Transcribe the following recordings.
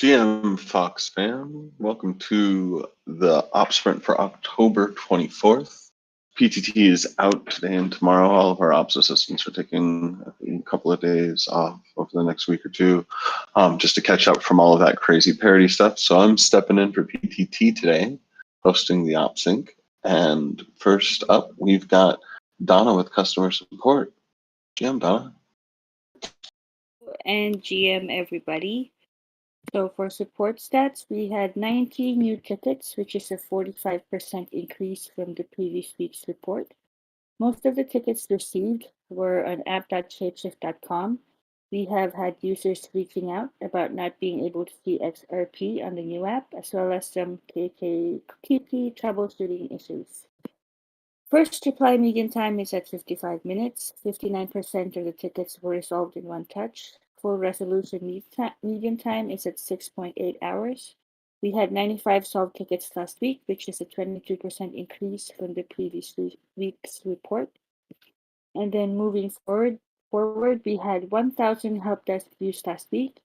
GM Fox fam, welcome to the Ops Sprint for October 24th. PTT is out today and tomorrow. All of our ops assistants are taking a couple of days off over the next week or two just to catch up from all of that crazy parody stuff. So I'm stepping in for PTT today, hosting the Ops Sync. And first up, we've got Donna with customer support. GM Donna. And GM everybody. So for support stats, we had 90 new tickets, which is a 45% increase from the previous week's report. Most of the tickets received were on app.shapeshift.com. We have had users reaching out about not being able to see XRP on the new app, as well as some KP troubleshooting issues. First reply median time is at 55 minutes. 59% of the tickets were resolved in one touch. Full resolution median time is at 6.8 hours. We had 95 solved tickets last week, which is a 22% increase from the previous week's report. And then moving forward, we had 1,000 help desk views last week.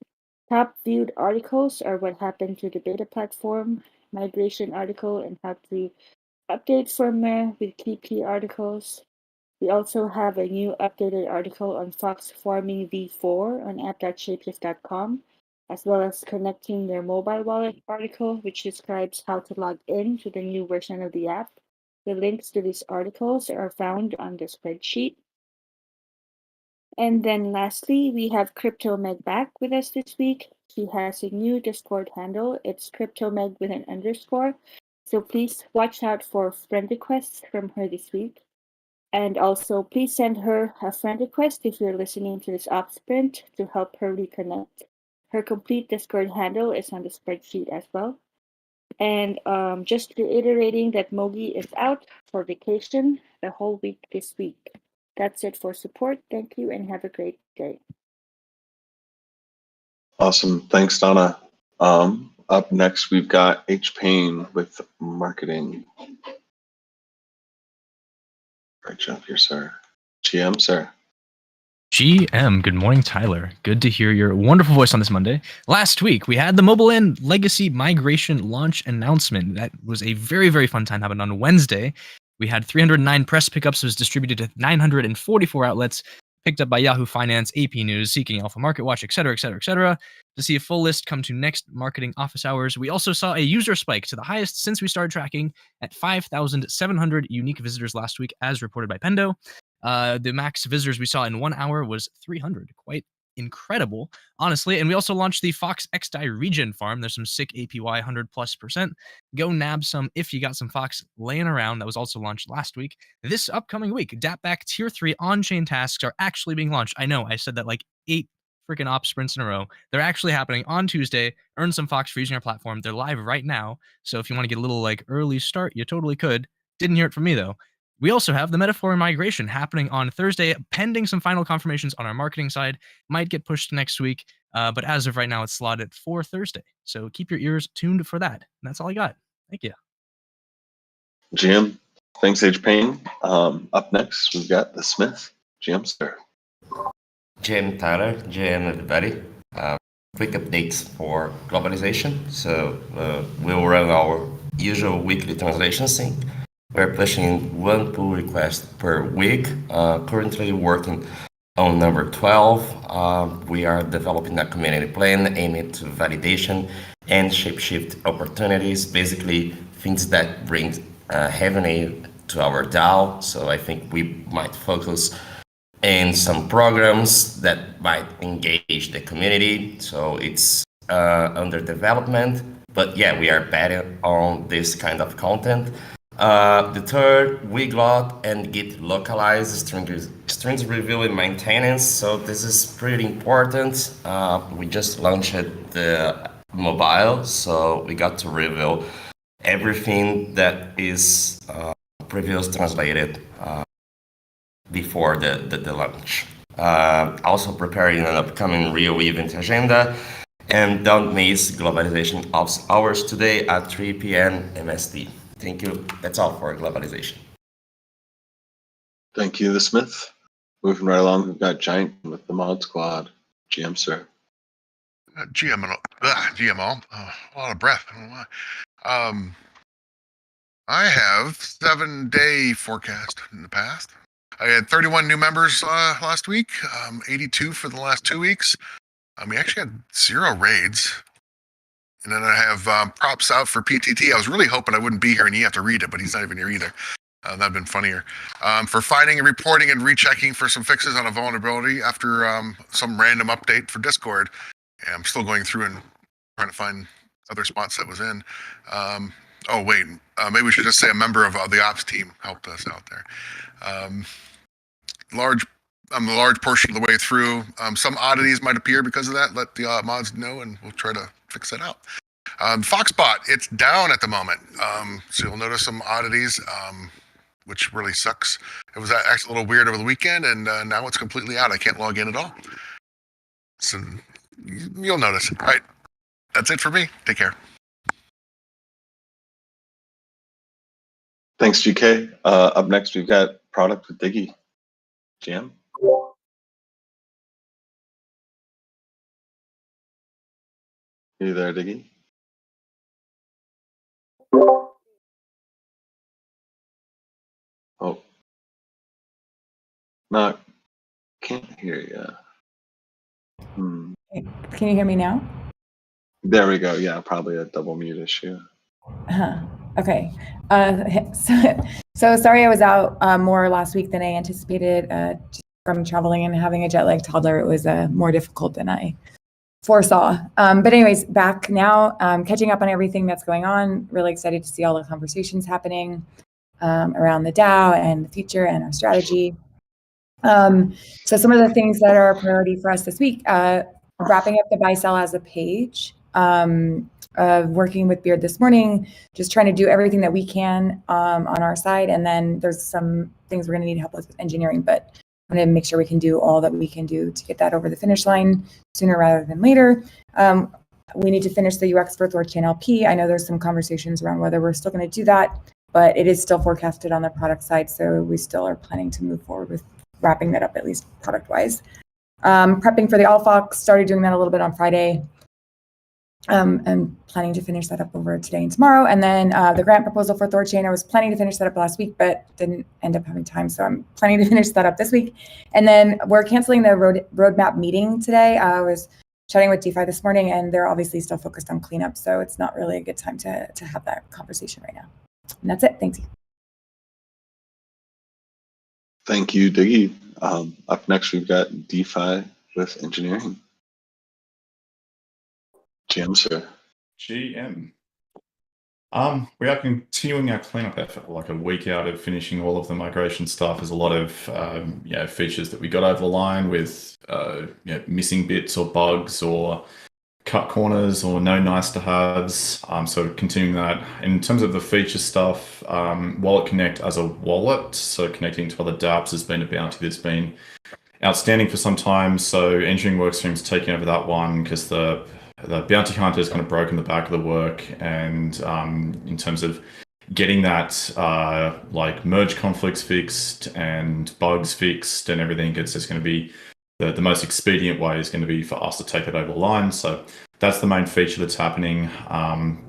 Top viewed articles are what happened to the beta platform, migration article, and how to update firmware with key articles. We also have a new updated article on Fox Farming v4 on app.shapeshift.com, as well as connecting their mobile wallet article, which describes how to log in to the new version of the app. The links to these articles are found on the spreadsheet. And then lastly, we have CryptoMeg back with us this week. She has a new Discord handle. It's CryptoMeg with an underscore. So please watch out for friend requests from her this week. And also, please send her a friend request if you're listening to this Ops Sprint to help her reconnect. Her complete Discord handle is on the spreadsheet as well. And just reiterating that Mogi is out for vacation the whole week this week. That's it for support. Thank you and have a great day. Awesome. Thanks, Donna. Up next, we've got H. Payne with marketing. Right job here, sir. GM, sir. GM, good morning, Tyler. Good to hear your wonderful voice on this Monday. Last week, we had the Mobile Land Legacy Migration launch announcement. That was a very, very fun time. Happened on Wednesday. We had 309 press pickups. It was distributed to 944 outlets, picked up by Yahoo Finance, AP News, Seeking Alpha, Market Watch, etc., etc., etc. To see a full list, come to next marketing office hours. We also saw a user spike to the highest since we started tracking at 5,700 unique visitors last week, as reported by Pendo. The max visitors we saw in 1 hour was 300. Quite incredible, honestly. And we also launched the Fox XDAI Regen Farm. There's some sick APY, 100+%. Go nab some if you got some Fox laying around. That was also launched last week. This upcoming week, DAppBack Tier 3 on-chain tasks are actually being launched. I know, I said that like 8 freaking ops sprints in a row. They're actually happening on Tuesday. Earn some Fox for using our platform. They're live right now. So if you want to get a little like early start, you totally could. Didn't hear it from me though. We also have the Metaphor migration happening on Thursday, pending some final confirmations on our marketing side. Might get pushed to next week, but as of right now, it's slotted for Thursday. So keep your ears tuned for that. And that's all I got. Thank you. GM, thanks, H. Payne. Up next, we've got the Smith. GM, sir. GM Tyler, GM everybody. Quick updates for Globalization. So we'll run our usual weekly translation sync. We're pushing 1 pull request per week. Currently working on number 12. We are developing a community plan aiming to validation and shapeshift opportunities, basically things that bring revenue to our DAO. So I think we might focus in some programs that might engage the community. So it's under development, but yeah, we are betting on this kind of content. The third, we got and Git localized strings review and maintenance. So this is pretty important. We just launched the mobile, so we got to review everything that is previously translated before the launch. Also preparing an upcoming Rio event agenda. And don't miss Globalization Ops Hours today at 3 p.m. MST. Thank you. That's all for Globalization. Thank you, the Smith. Moving right along, we've got Giant with the Modsquad. GM, sir. GMO. A lot of breath. I don't know why. I have 7-day forecast in the past. I had 31 new members last week, 82 for the last 2 weeks. We actually had 0 raids. And then I have props out for PTT. I was really hoping I wouldn't be here and you have to read it, but he's not even here either. That'd have been funnier. For finding and reporting and rechecking for some fixes on a vulnerability after some random update for Discord. And I'm still going through and trying to find other spots that was in. Oh, wait. Maybe we should just say a member of the ops team helped us out there. I'm a large portion of the way through. Some oddities might appear because of that. Let the mods know, and we'll try to fix that out. Foxbot, it's down at the moment. So you'll notice some oddities, which really sucks. It was actually a little weird over the weekend, and now it's completely out. I can't log in at all. So you'll notice. All right. That's it for me. Take care. Thanks, GK. Up next, we've got product with Diggy. Jam? Are you there, Diggy? Oh. No, can't hear you. Can you hear me now? There we go. Yeah, probably a double mute issue. Okay. So sorry I was out more last week than I anticipated. Just from traveling and having a jet lag toddler, it was more difficult than I foresaw. But anyways, back now, catching up on everything that's going on. Really excited to see all the conversations happening around the DAO and the future and our strategy. So some of the things that are a priority for us this week, wrapping up the buy sell as a page, working with Beard this morning, just trying to do everything that we can on our side. And then there's some things we're going to need help with engineering, but I'm going to make sure we can do all that we can do to get that over the finish line sooner rather than later. We need to finish the UX for Thorchain LP. I know there's some conversations around whether we're still going to do that, but it is still forecasted on the product side. So we still are planning to move forward with wrapping that up, at least product-wise. Prepping for the Allfox, started doing that a little bit on Friday. And planning to finish that up over today and tomorrow. And then the grant proposal for Thorchain, I was planning to finish that up last week, but didn't end up having time. So I'm planning to finish that up this week. And then we're canceling the roadmap meeting today. I was chatting with DeFi this morning, and they're obviously still focused on cleanup. So it's not really a good time to have that conversation right now. And that's it. Thanks. Thank you, Diggy. Up next, we've got DeFi with engineering. GM, sir. GM. We are continuing our cleanup effort, like a week out of finishing all of the migration stuff. There's a lot of features that we got over the line with missing bits or bugs or cut corners or no nice to haves. So continuing that. In terms of the feature stuff, Wallet Connect as a wallet, so connecting to other dApps has been a bounty that's been outstanding for some time. So engineering workstream's taking over that one because the bounty hunter has kind of broken the back of the work, and in terms of getting that like merge conflicts fixed and bugs fixed and everything, it's just going to be the most expedient way is going to be for us to take it over the line. So that's the main feature that's happening.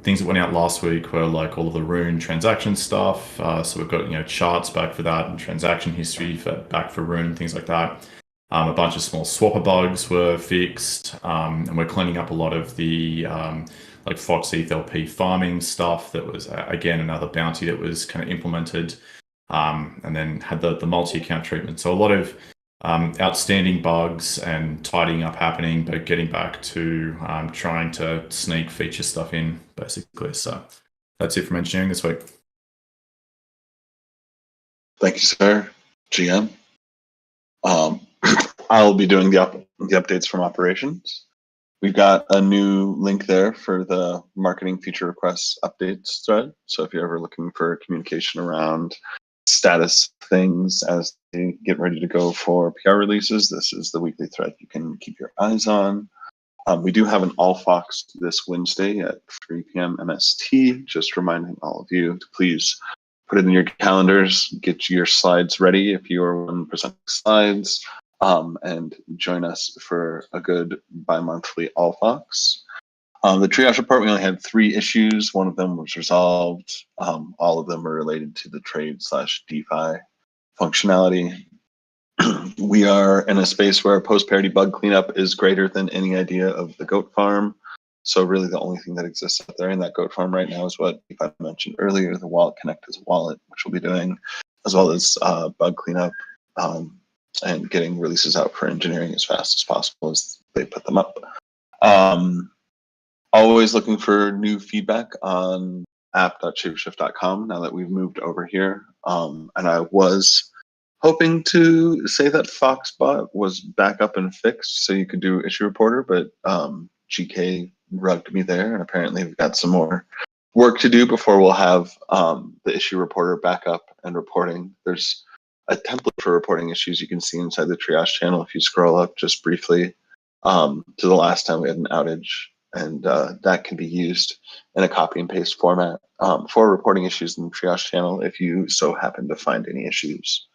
Things that went out last week were like all of the Rune transaction stuff. So we've got charts back for that and transaction history back for Rune and things like that. A bunch of small swapper bugs were fixed, and we're cleaning up a lot of the like Fox ETH LP farming stuff that was, again, another bounty that was kind of implemented, and then had the multi-account treatment. So a lot of outstanding bugs and tidying up happening, but getting back to trying to sneak feature stuff in, basically. So that's it from engineering this week. Thank you, sir. GM. I'll be doing the updates from operations. We've got a new link there for the marketing feature requests updates thread. So if you're ever looking for communication around status things as they get ready to go for PR releases, this is the weekly thread you can keep your eyes on. We do have an Allfox this Wednesday at 3 p.m. MST. Just reminding all of you to please put it in your calendars, get your slides ready if you are one presenting slides. and join us for a good bi-monthly All Fox. The triage report, we only had 3 issues. One of them was resolved. All of them are related to the trade/DeFi functionality. We are in a space where post-parity bug cleanup is greater than any idea of the goat farm. So really the only thing that exists out there in that goat farm right now is what I mentioned earlier, the wallet connect as a wallet, which we'll be doing, as well as bug cleanup and getting releases out for engineering as fast as possible as they put them up. Always looking for new feedback on app.shapeshift.com now that we've moved over here. And I was hoping to say that Foxbot was back up and fixed so you could do issue reporter, but GK rugged me there, and apparently we've got some more work to do before we'll have the issue reporter back up and reporting. There's a template for reporting issues you can see inside the triage channel if you scroll up just briefly to the last time we had an outage, and that can be used in a copy and paste format for reporting issues in the triage channel if you so happen to find any issues.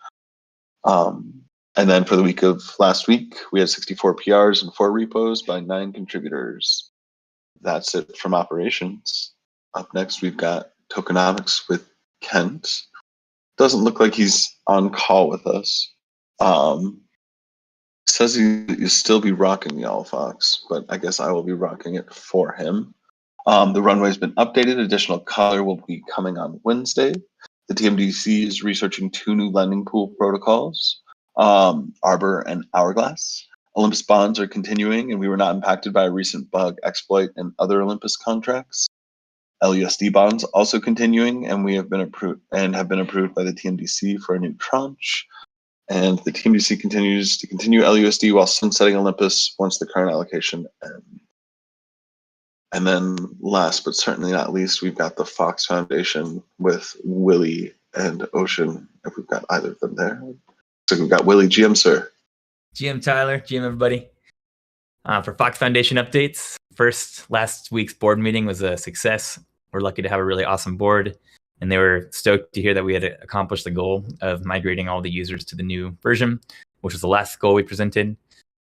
And then for the week of last week, we had 64 PRs and 4 repos by 9 contributors. That's it from operations. Up next, we've got Tokenomics with Kent. Doesn't look like he's on call with us. Says he'll still be rocking the All Fox, but I guess I will be rocking it for him. The runway's been updated. Additional color will be coming on Wednesday. The TMDC is researching 2 new lending pool protocols, Arbor and Hourglass. Olympus bonds are continuing, and we were not impacted by a recent bug exploit in other Olympus contracts. LUSD bonds also continuing, and we have been approved by the TMDC for a new tranche. And the TMDC continues to continue LUSD while sunsetting Olympus once the current allocation ends. And then last but certainly not least, we've got the Foxfoundation with Willie and Ocean, if we've got either of them there. So we've got Willie. GM, sir. GM Tyler, GM everybody. For Foxfoundation updates, first, last week's board meeting was a success. We're lucky to have a really awesome board, and they were stoked to hear that we had accomplished the goal of migrating all the users to the new version, which was the last goal we presented.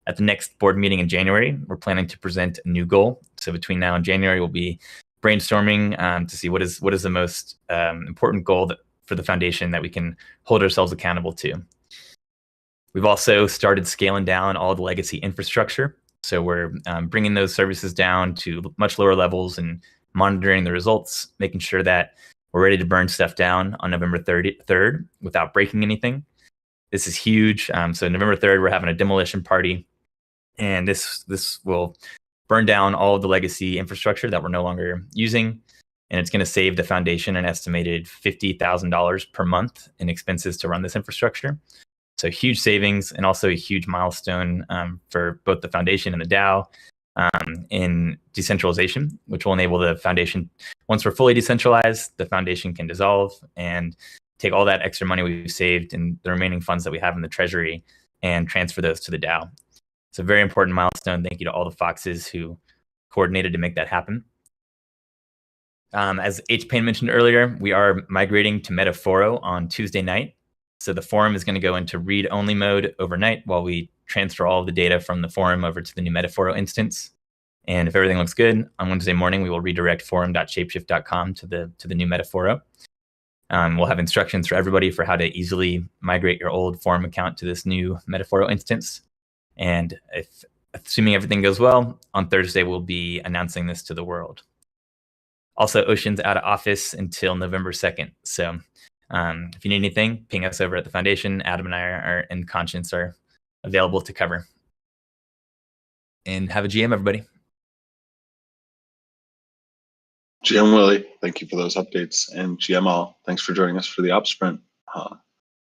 At the next board meeting in January, we're planning to present a new goal. So between now and January, we'll be brainstorming to see what is the most important goal for the foundation that we can hold ourselves accountable to. We've also started scaling down all the legacy infrastructure. So we're bringing those services down to much lower levels and monitoring the results, making sure that we're ready to burn stuff down on November 3rd without breaking anything. This is huge. So November 3rd, we're having a demolition party. And this will burn down all of the legacy infrastructure that we're no longer using. And it's going to save the foundation an estimated $50,000 per month in expenses to run this infrastructure. So huge savings, and also a huge milestone for both the foundation and the DAO in decentralization, which will enable the foundation, once we're fully decentralized, the foundation can dissolve and take all that extra money we've saved and the remaining funds that we have in the treasury and transfer those to the DAO. It's a very important milestone. Thank you to all the Foxes who coordinated to make that happen. As H. Payne mentioned earlier, we are migrating to Metaforo on Tuesday night. So the forum is going to go into read-only mode overnight while we transfer all of the data from the forum over to the new Metaforo instance. And if everything looks good, on Wednesday morning, we will redirect forum.shapeshift.com to the new Metaforo. We'll have instructions for everybody for how to easily migrate your old forum account to this new Metaforo instance. And assuming everything goes well, on Thursday, we'll be announcing this to the world. Also, Ocean's out of office until November 2nd. So if you need anything, ping us over at the foundation. Adam and I and Conscience are available to cover. And have a GM, everybody. GM Willie, thank you for those updates. And GM All, thanks for joining us for the Ops Sprint.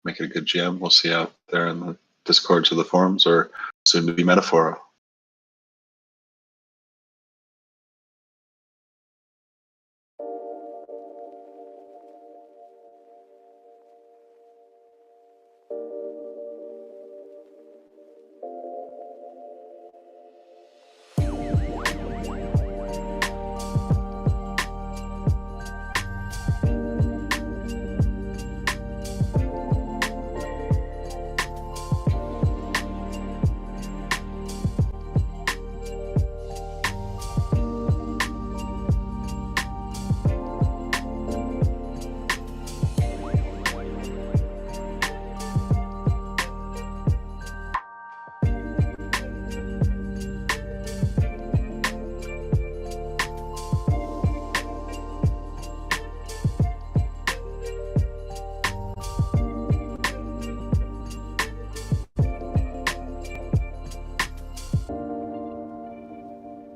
Make it a good GM. We'll see you out there in the Discords or the forums, or soon to be Metaforo.